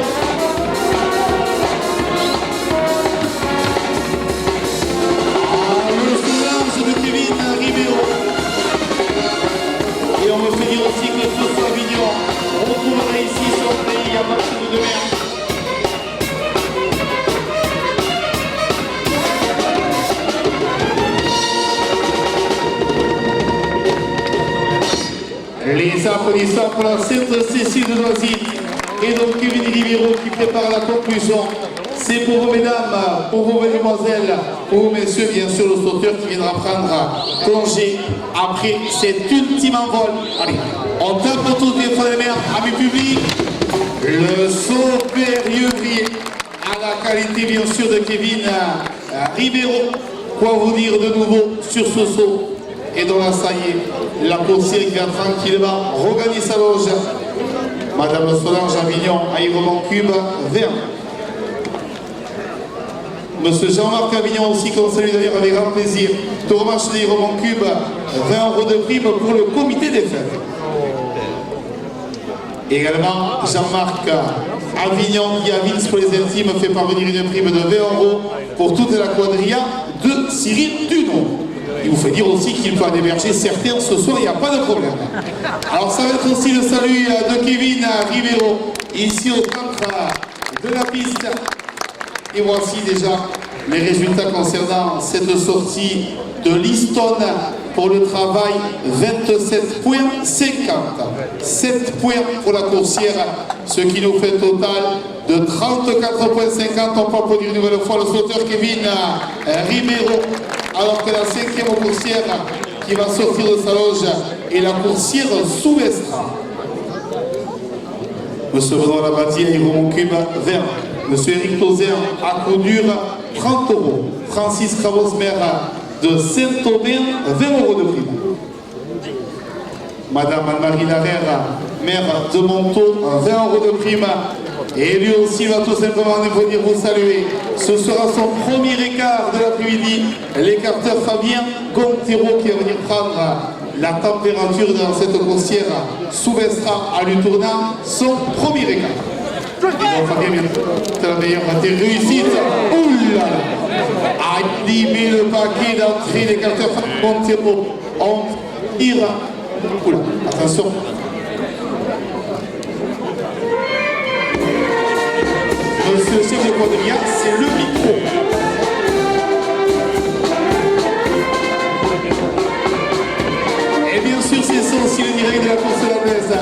Le soulage de Kevin Ribeiro. Et on me fait dire aussi que ce soit Avignon. On retrouvera ici son pays à partir de demain. Les applaudissements pour la Sainte-Cécile de Noisy et donc Kevin Ribeiro qui prépare la conclusion. C'est pour vous mesdames, pour vous mesdemoiselles, pour vous messieurs, bien sûr, le sauteur qui viendra prendre congé après cet ultime envol. Allez, on tape tous les fois les mains, amis publics. Le saut périlleux à la qualité bien sûr de Kevin Ribeiro. Quoi vous dire de nouveau sur ce saut? Et dans la saillie, la coursière qui va tranquillement regagner sa loge. Madame Solange Avignon, Aéroman Cube, vert. Monsieur Jean-Marc Avignon aussi, qu'on salue d'ailleurs avec grand plaisir. Tourmatch d'Aéroman Cube, 20 € de prime pour le comité des fêtes. Également, Jean-Marc Avignon qui a Vince pour les intimes fait parvenir une prime de 20 € pour toute la quadrilla de Cyril Duno. Il vous fait dire aussi qu'il peut en héberger certains ce soir, il n'y a pas de problème. Alors ça va être aussi le salut de Kevin Ribeiro, ici au centre de la piste. Et voici déjà les résultats concernant cette sortie de Liston pour le travail, 27,50. 7 points pour la coursière, ce qui nous fait un total de 34,50. On peut applaudir une nouvelle fois le sauteur Kevin Ribeiro. Alors que la 5e coursière qui va sortir de sa loge est la coursière Souvestra. Monsieur Benoît Labadie, Aéroman Cube, vert. Monsieur Eric Tozer, à coup dur, 30 €. Francis Cravos, maire de Saint-Aubin, 20 € de prime. Madame Anne-Marie Larère, maire de Montaut, 20 € de prime. Et lui aussi va tout simplement venir vous saluer. Ce sera son premier écart de l'après-midi. L'écarteur Fabien Gontero qui va venir prendre la température dans cette coursière Souvestra en lui tournant son premier écart. Et donc Fabien vient de la meilleure des réussites. Oula, à 10 000 paquets d'entrée, l'écarteur Fabien Gontero. On tire. Oula, attention. Monsieur le chef de quadrilla, c'est le micro. Et bien sûr, c'est ça aussi le direct de la course hollandaise.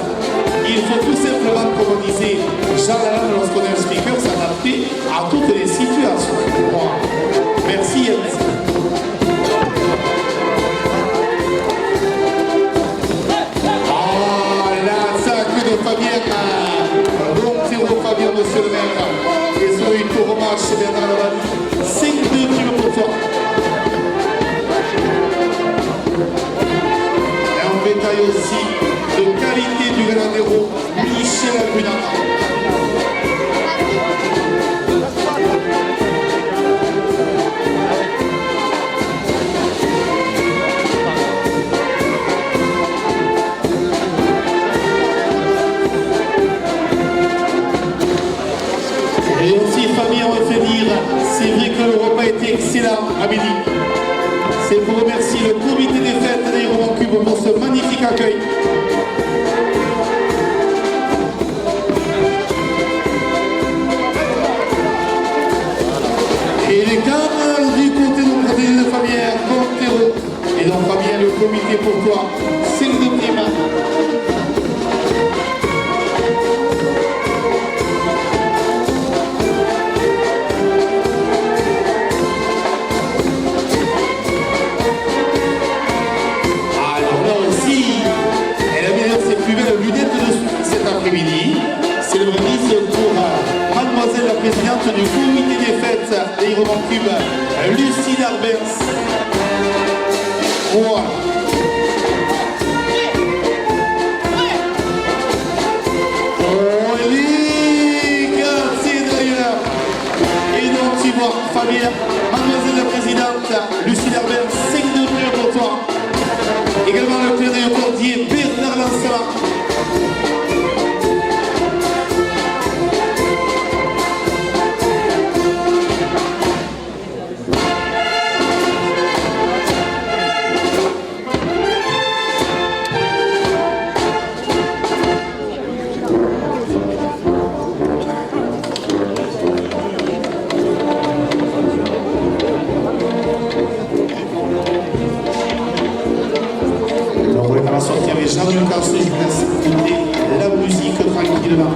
Il faut tout simplement, comme on disait, Jean Lalande, lorsqu'on est un speaker, s'adapter à toutes les situations. Merci Yannis. Ah, l'attaque de Fabien. Donc, c'est Fabien, monsieur le maire. Et celui qui remarche Bernard Lavani, 5-2 primes pour toi. Et un bétail aussi de qualité du Galandero, Michel Albuna. Et aussi, famille, on va finir. C'est vrai que le repas était excellent à midi. C'est pour remercier le comité des fêtes d'Aéroman Cube pour ce magnifique accueil. Et les cannes du côté de Fabien Gontero. Et donc Fabien, le comité pour toi, 5 de prime. C'est le remise pour mademoiselle la présidente du comité des fêtes d'Aéroman Cube, Lucie Darbens. Voilà. Grazie d'ailleurs. Et donc tu vois, Fabien, mademoiselle la présidente, Lucie Darbens, 5 de prix pour toi. Également le plaisir cordier Bernard lancement. Sortir avec Jean-Lucas Jeunesse, écoutez la musique tranquillement.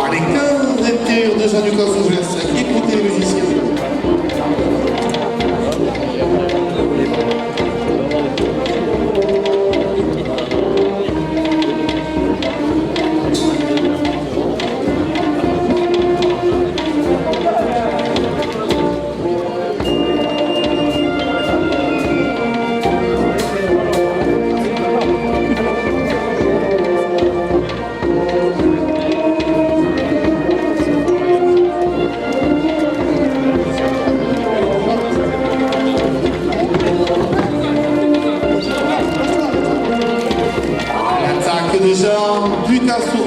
Allez, 15 intérieurs de Jean-Lucas Jeunesse, écoutez les musiciens. De Jean Picasso.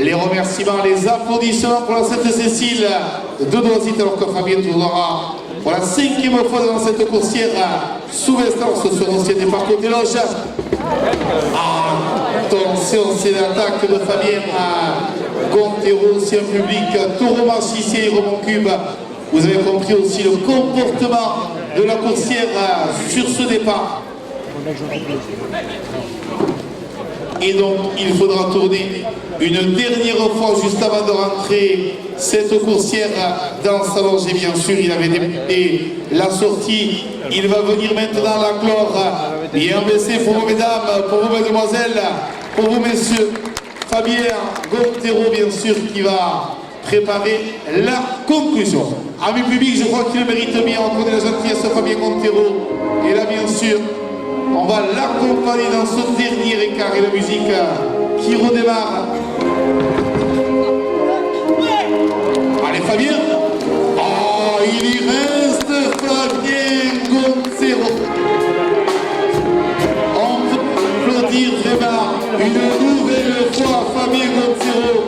Les remerciements, les applaudissements pour la Sainte-Cécile de Noisy, alors que Fabien tournera pour la 5e fois dans cette coursière sous Vestance sur l'ancien départ côté loge. Attention, c'est l'attaque de Fabien Gontero, c'est un public taureau marchicier et Roman Cube. Vous avez compris aussi le comportement de la coursière sur ce départ. Et donc, il faudra tourner une dernière fois juste avant de rentrer cette coursière dans le salon. Et bien sûr, il avait débuté la sortie. Il va venir maintenant la clore. Bien baissé pour vous, mesdames, pour vous, mesdemoiselles, pour vous, messieurs. Fabien Gontero, bien sûr, qui va préparer la conclusion. Amis publics, je crois qu'il le mérite bien. On connaît la gentillesse de Fabien Gontero. Et là, bien sûr, on va l'accompagner dans ce dernier écart et la musique qui redémarre. Allez Fabien. Oh, il y reste Fabien Gontero. On peut applaudir vraiment une nouvelle fois Fabien Gontero.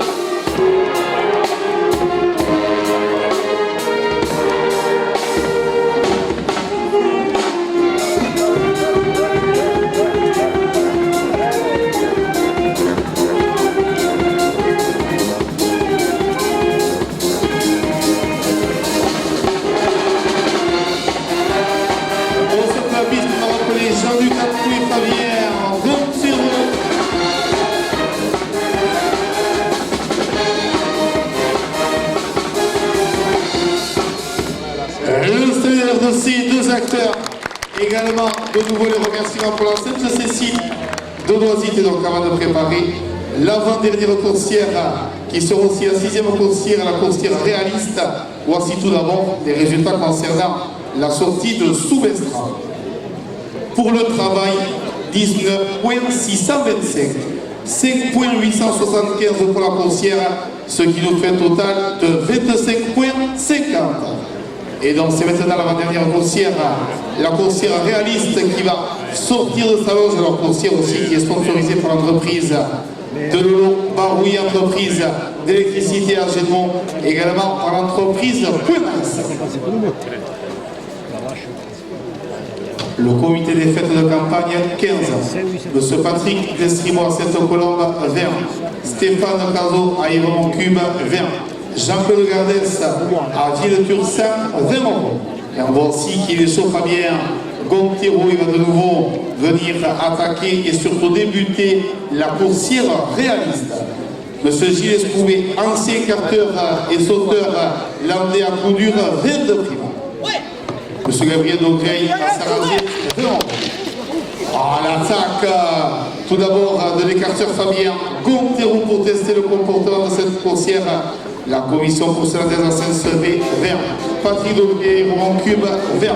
De ces deux acteurs, également de nouveau les remerciements pour la Sainte-Cécile de Noisy. Donc avant de préparer l'avant-dernière coursière qui sera aussi la 6e coursière, la coursière réaliste, voici tout d'abord les résultats concernant la sortie de Soubestra. Pour le travail, 19,625, 5,875 pour la coursière, ce qui nous fait un total de 25,50. Et donc c'est maintenant l'avant-dernière coursière, la coursière réaliste qui va sortir de sa loge. Alors coursière aussi qui est sponsorisée par l'entreprise de Lolo Baroui, entreprise d'électricité à Gédemont, également par l'entreprise Pumas. Le comité des fêtes de campagne 15, M. Patrick Destrimo à Sainte-Colombe 20, Stéphane Cazot à Yves-Moncube 20, Jean-Claude Gardès à Ville-Tursan 20 euros. Et on voit aussi qu'il est chaud Fabien Gontero, il va de nouveau venir attaquer et surtout débuter la coursière réaliste. Monsieur Gilles Espoué, ancien carteur et sauteur landais à coup dur, vert de prime. Monsieur Gabriel Daugrey, à Sarrazé, l'attaque tout d'abord de l'écarteur Fabien Gontero pour tester le comportement de cette coursière. La commission professionnelle des anciens servés vert. Patrick Daugrey, Roman Cube, vert.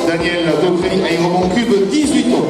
Daniel Daugrey, Roman Cube, 18 ans.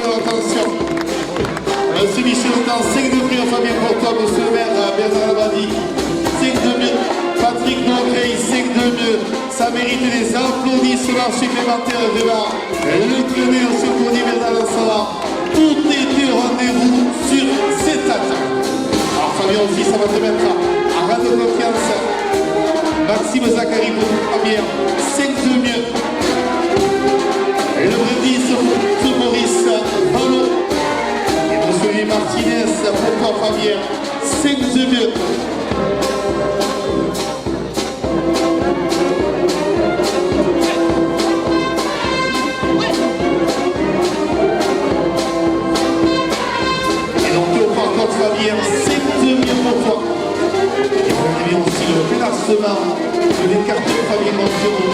Attention, monsieur Michel dans 5 de prix, Fabien pour toi, monsieur le maire Bernard Labadie, 5 de mieux, Patrick Daugrey, 5 de mieux, ça mérite des applaudissements supplémentaires devant le club au secours d'Hiverdal en Sala. Tout était au rendez-vous sur cette attaque. Alors Fabien aussi, ça va te mettre à rang de confiance. Maxime Zachary pour Fabien, 5 de mieux. Et le vrai 10 pour Maurice Valo. Et monsieur Martinez, pourquoi Fabien, 5 de mieux. Et donc tu prends contre Fabien, 5 de mieux pour toi. Et vous avez aussi le classement de l'écart de Fabien Gontero.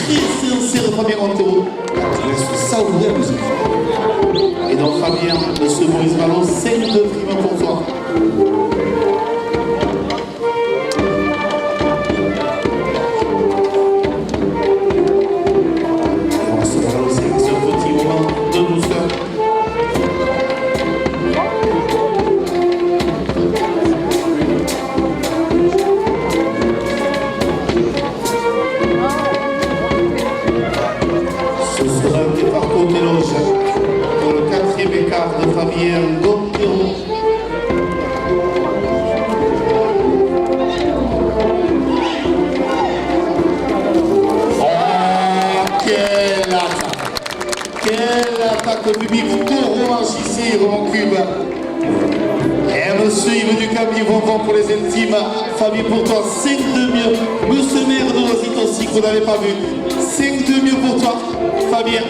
Très sincère Fabien Gontero, tu laisses ça ouvrir la musique. Et donc Fabien, monsieur Maurice Valo, 5 de prime pour toi. Et on se fera aussi avec ce petit moment de douceur. Pour le 4e écart de Fabien Gontero. Quelle attaque! Quelle attaque au public! Taureau ici, Roman Cube. Et monsieur Yves Ducam, ils vont pour les intimes. Fabien pour toi, 5 de mieux. Monsieur Maire de Rosite aussi, que vous n'avez pas vu. 5 de mieux pour toi, Fabien.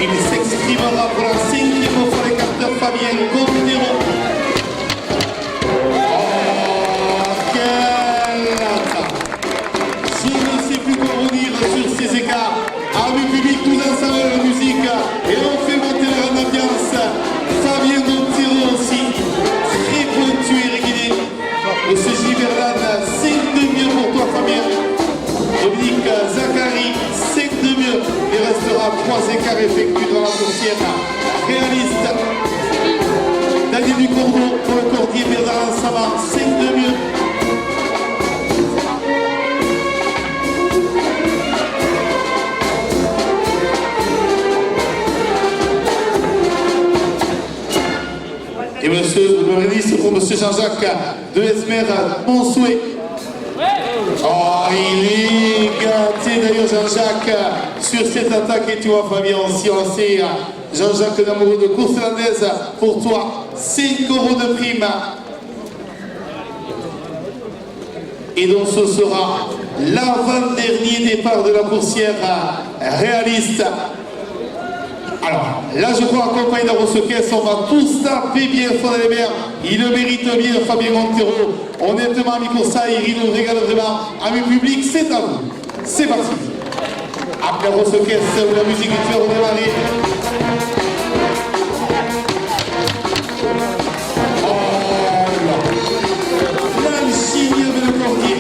Il s'exprimera pour la 5e fois les carteurs Fabien Gontero. Oh, quelle attaque! Je ne sais plus quoi vous dire sur ces écarts. Amis public, tous ensemble la musique. Et on fait monter l'ambiance. Fabien Gontero aussi, très pointu et régulier. Monsieur Giberlan, 5 de mieux pour toi Fabien. Dominique Zachary, 5 de mieux. Il restera 3 écarts effectués dans la coursière réaliste. Daniel Ducourneau pour le cordier Bernard Ansama, 5 de mieux. Et monsieur le ministre pour monsieur Jean-Jacques de Esmer, mon souhait. Oh, il est gâté d'ailleurs Jean-Jacques sur cette attaque et tu vois Fabien aussi, on sait. Jean-Jacques Namoureux de course hollandaise pour toi, 5 € de prime. Et donc ce sera l'avant-dernier départ de la coursière réaliste. Alors, là je crois accompagné d'un Rossequès, on va tous taper bien fort les mers. Il le mérite bien, Fabien Gontero. Honnêtement, ami Coursaille, il nous régale vraiment. Ami public, c'est à vous. C'est parti. Après Rossequès, la musique est faire redémarrer. Oh là, l'alchimie avec le cordier.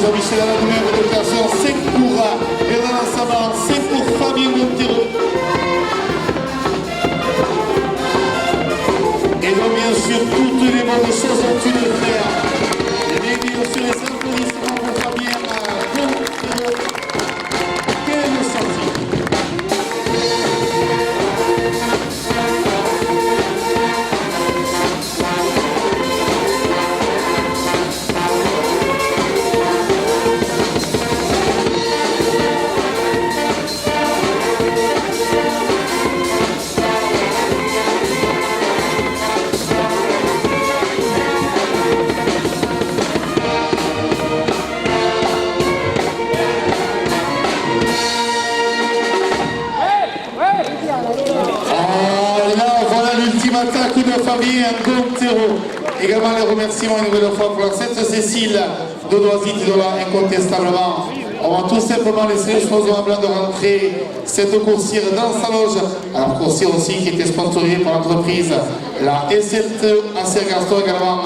Jean-Michel à la numéro de classement, 5 pour Bernard Saban, 5 pour Fabien Montero. Et donc bien sûr, toutes les bonnes choses ont une faire. Et bien sûr, les applaudissements pour Fabien Montero. Quelle sortie! Attaque de Fabien Montero. Également les remerciements une nouvelle fois pour la Sainte-Cécile de Doisy-Tidola, incontestablement. On va tout simplement laisser les choses en blanc de rentrer cette coursière dans sa loge. Alors coursière aussi qui était sponsorisée par l'entreprise la S7 à Sergaston, également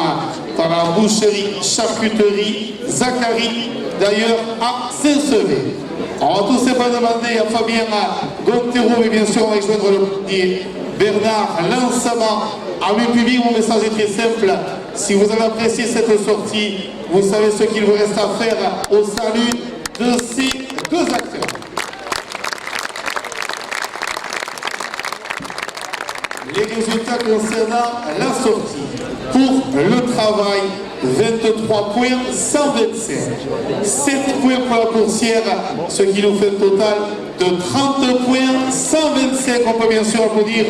par la boucherie, charcuterie, Zachary, d'ailleurs à Saint-Sevé. On va tout simplement demander à Fabien Montero, mais bien sûr on va joindre le Bernard Lansaman. À mes publics, mon message est très simple. Si vous avez apprécié cette sortie, vous savez ce qu'il vous reste à faire au salut de ces deux acteurs. Les résultats concernant la sortie. Pour le travail, 23 points, 125. 7 points pour la coursière, ce qui nous fait un total de 30 points, 125. On peut bien sûr applaudir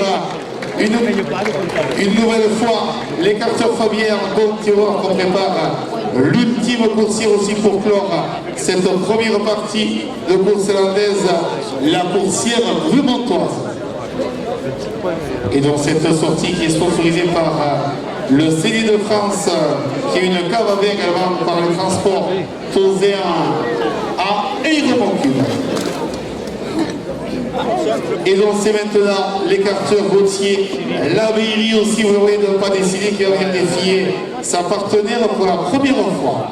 une nouvelle fois l'écarteur Fabien Montero qu'on prépare l'ultime coursière aussi pour clore cette première partie de course hollandaise, la coursière brumontoise. Et donc cette sortie qui est sponsorisée par le CD de France, qui est une cave avec également par le transport Tozéen à Aéromoncube. Et donc c'est maintenant l'écarteur Gauthier, l'Abbaye aussi, vous le voyez, de ne pas décider qu'il va venir défier sa partenaire pour la première fois.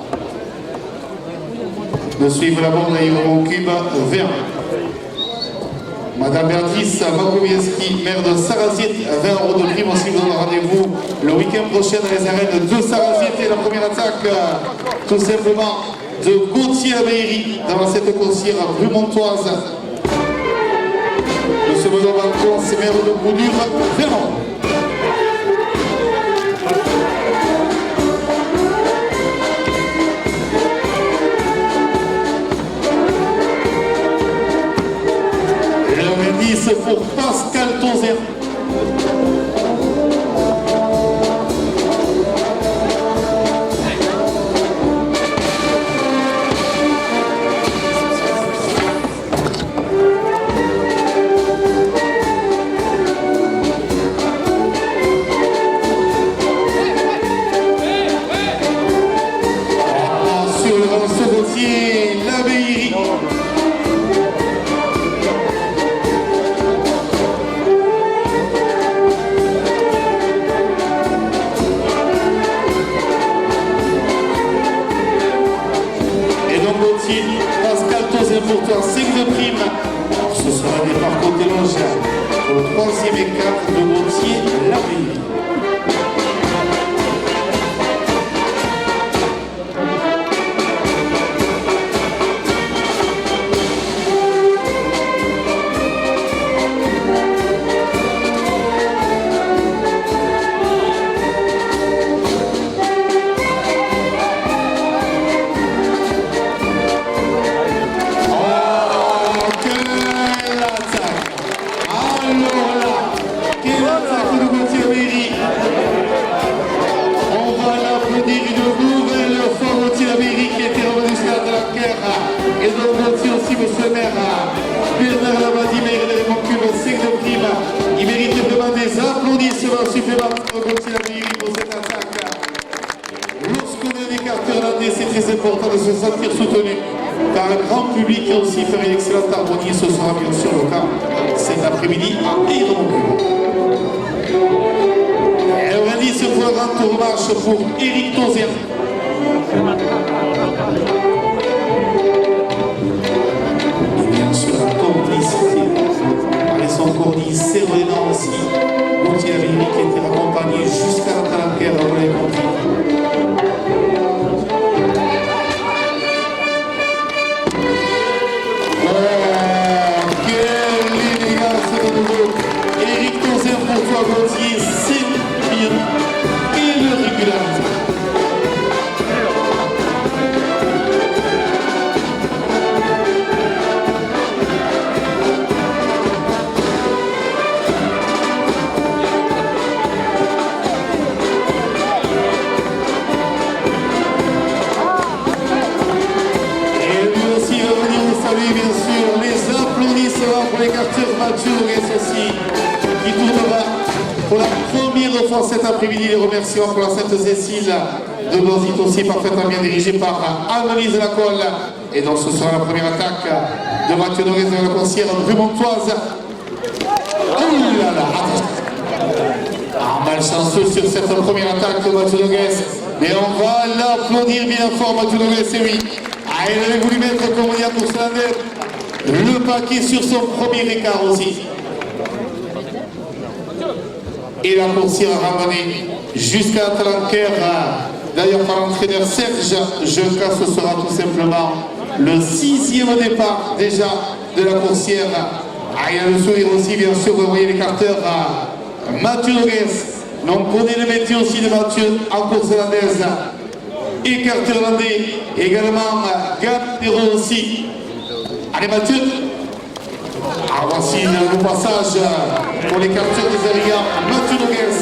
De suivre la bande d'Aéromoncube vers Madame Béatrice Makowiecki, maire de Saraziet, 20 € de prime aussi, vous donne rendez-vous le week-end prochain dans les arènes de Saraziet. Et la première attaque, tout simplement, de Gauthier Abéry dans cette coursière brumontoise. Monsieur Benoît Balcon, c'est maire de Boudure, vraiment. Pour Pascal Tozéen. Sur le lancer Gauthier, l'Abbaye. Pascal Tozéen pour toi, 5 de prime. Ce sera un départ côté loge pour le 3e écart de Gauthier l'Abbaye. Et donc aussi monsieur le maire Bernard Labadie, maire d'Aéromoncube, 5 de prime. Il mérite vraiment des applaudissements supplémentaires pour Gauthier Labéry pour cette attaque. Lorsqu'on est un écarteur hollandais, c'est très important de se sentir soutenu par un grand public et aussi faire une excellente harmonie. Ce sera bien sûr le cas cet après-midi à Aéromoncube. Et on a dit ce fois un tour marche pour Éric Tozéen. Mathieu Noguès aussi, qui tournera pour la première fois cet après-midi. Les remerciements pour la Sainte-Cécile de Blanzy aussi, parfaitement bien dirigé par Annelise Lacolle. Et donc ce sera la première attaque de Mathieu Noguès dans la coursière brumontoise. Oh là là! Malchanceux sur cette première attaque de Mathieu Noguès. Mais on va l'applaudir bien fort, Mathieu Noguès, et oui. Ah, il avait voulu mettre, comme on dit pour Sander, le paquet sur son premier écart aussi. Et la coursière a ramené jusqu'à Talanquer, d'ailleurs par l'entraîneur Serge Junca. Ce sera tout simplement le 6e départ déjà de la coursière. Ah, il y a le sourire aussi, bien sûr, vous voyez l'écarteur à Mathieu Noguès. On connaît le métier aussi de Mathieu en course hollandaise. Écarteur hollandais, également Gattero aussi. Allez Mathieu. Ah, voici le passage pour l'écarteur des Arigas, Mathieu Noguès.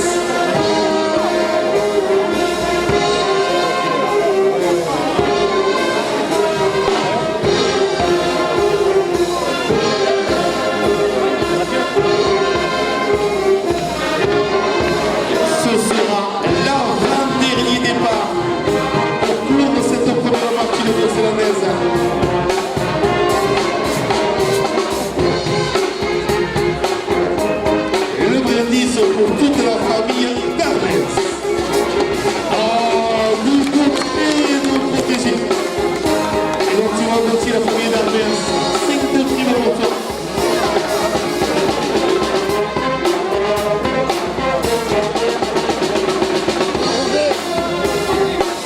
Le brindis pour toute la famille d'Arnès. Oh, nous continuez de nous protéger. Et donc tu vois aussi la famille d'Arnès. 5 de prime pour toi.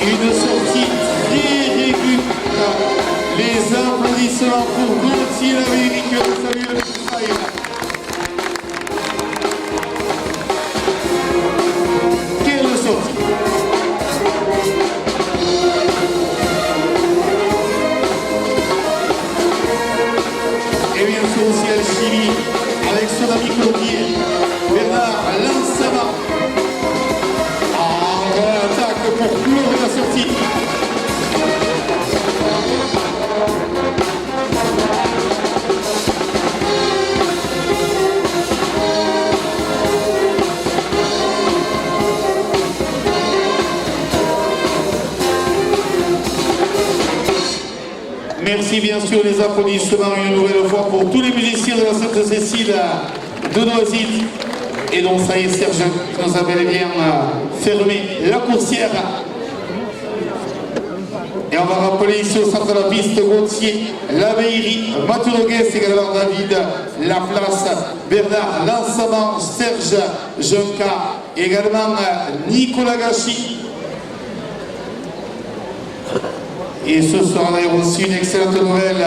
Une sortie très régulière. Les applaudissements pour Gauthier l'Amérique. Salut le Israël. Quelle sortie. Et bien sûr aussi Alchimie avec son ami Claudier, Bernard Lansama. Attaque pour clore la sortie. Merci bien sûr les applaudissements une nouvelle fois pour tous les musiciens de la Sainte-Cécile de Noisy. Et donc ça y est, Serge nous a bel et bien fermé la coursière. Et on va rappeler ici au centre de la piste Gauthier, Laveillerie, Mathieu Noguès, également David Laplace, Bernard Lansaman, Serge Junca, également Nicolas Gachi. Et ce sera d'ailleurs aussi une excellente nouvelle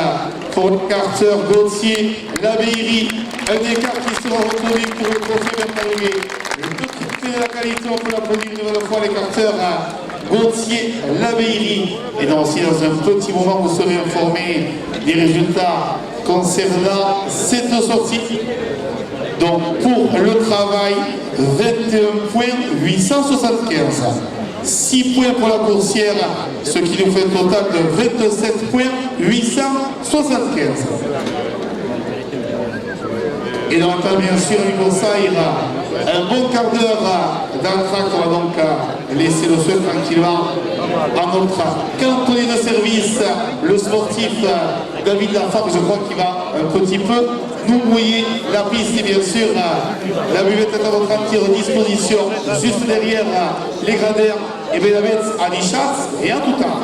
pour l'écarteur Gauthier, Laveillerie, un écart qui sera retrouvé pour le trophée Bertalouguet. De la qualité, on peut l'applaudir une nouvelle fois l'écarteur Gauthier, Laveillerie. Et donc aussi dans un petit moment, vous serez informés des résultats concernant cette sortie. Donc pour le travail, 21,875. 6 points pour la coursière, ce qui nous fait un total de 27,875. Et donc bien sûr, il ça ira un bon quart d'heure dans le track. On va donc laisser le soin tranquillement à notre cantonnier de service, le sportif David Lafargue. Je crois qu'il va un petit peu nous mouiller la piste. Et bien sûr, la buvette est à votre entière disposition, juste derrière les gradins et Benabet à Lichatz et à tout temps.